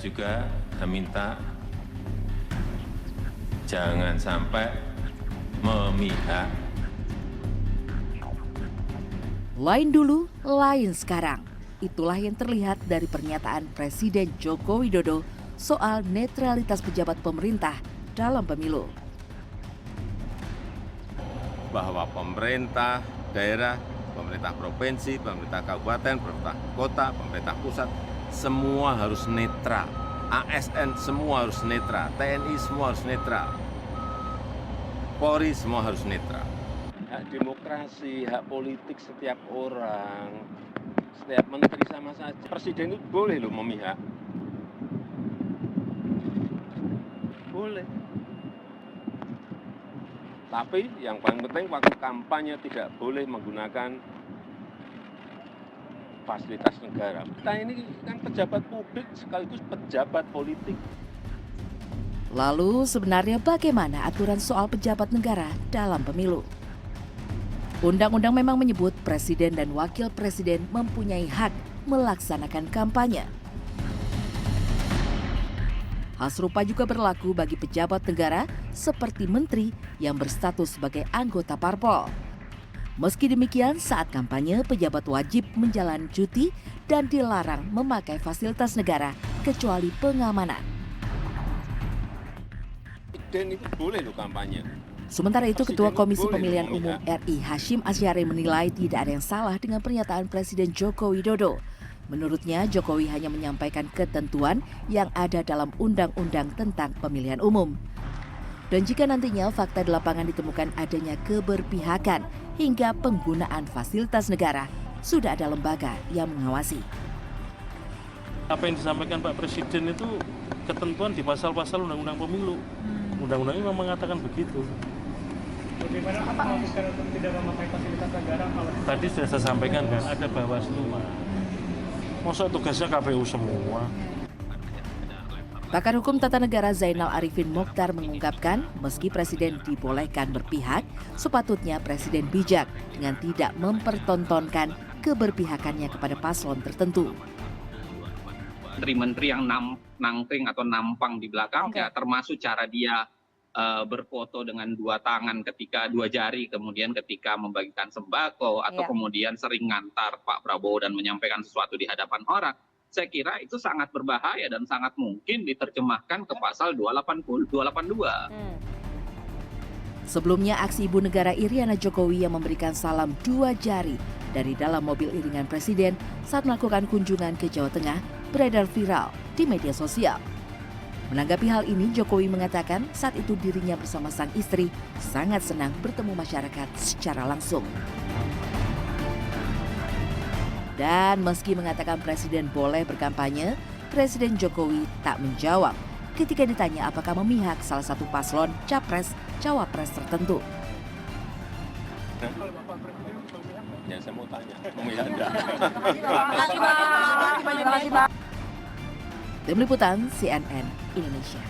Juga saya minta jangan sampai memihak. Lain dulu, lain sekarang. Itulah yang terlihat dari pernyataan Presiden Joko Widodo soal netralitas pejabat pemerintah dalam pemilu. Bahwa pemerintah daerah, pemerintah provinsi, pemerintah kabupaten, pemerintah kota, pemerintah pusat, semua harus netral. ASN semua harus netral, TNI semua harus netral, Polri semua harus netral. Hak demokrasi, hak politik setiap orang, setiap menteri sama saja. Presiden itu boleh loh memihak. Boleh. Tapi yang paling penting waktu kampanye tidak boleh menggunakan fasilitas negara. Kita ini kan pejabat publik sekaligus pejabat politik. Lalu sebenarnya bagaimana aturan soal pejabat negara dalam pemilu? Undang-undang memang menyebut presiden dan wakil presiden mempunyai hak melaksanakan kampanye. Hal serupa juga berlaku bagi pejabat negara seperti menteri yang berstatus sebagai anggota parpol. Meski demikian, saat kampanye, pejabat wajib menjalani cuti dan dilarang memakai fasilitas negara kecuali pengamanan. Presiden itu boleh loh kampanye. Sementara itu, Ketua Komisi Pemilihan Umum memihak. RI Hashim Asyari menilai tidak ada yang salah dengan pernyataan Presiden Joko Widodo. Menurutnya, Jokowi hanya menyampaikan ketentuan yang ada dalam Undang-Undang tentang Pemilihan Umum. Dan jika nantinya fakta di lapangan ditemukan adanya keberpihakan hingga penggunaan fasilitas negara, sudah ada lembaga yang mengawasi. Apa yang disampaikan Pak Presiden itu ketentuan di pasal-pasal Undang-Undang Pemilu. Undang-undang ini memang mengatakan begitu. Bagaimana Pak memutuskan untuk tidak memakai fasilitas negara kalau Tadi sudah saya sampaikan kan, ada Bawaslu. Masa tugasnya KPU semua. Pakar Hukum Tata Negara Zainal Arifin Mokhtar mengungkapkan, meski Presiden dibolehkan berpihak, sepatutnya Presiden bijak dengan tidak mempertontonkan keberpihakannya kepada paslon tertentu. Menteri-menteri yang nangkring atau nampang di belakangnya, termasuk cara dia berfoto dengan dua tangan ketika dua jari, kemudian ketika membagikan sembako, atau kemudian sering ngantar Pak Prabowo dan menyampaikan sesuatu di hadapan orang. Saya kira itu sangat berbahaya dan sangat mungkin diterjemahkan ke pasal 282. Sebelumnya, aksi Ibu Negara Iriana Jokowi yang memberikan salam dua jari dari dalam mobil iringan Presiden saat melakukan kunjungan ke Jawa Tengah beredar viral di media sosial. Menanggapi hal ini, Jokowi mengatakan saat itu dirinya bersama sang istri sangat senang bertemu masyarakat secara langsung. Dan meski mengatakan Presiden boleh berkampanye, Presiden Jokowi tak menjawab ketika ditanya apakah memihak salah satu paslon capres-cawapres tertentu. Ya saya mau tanya, memihak enggak? Tim Liputan CNN Indonesia.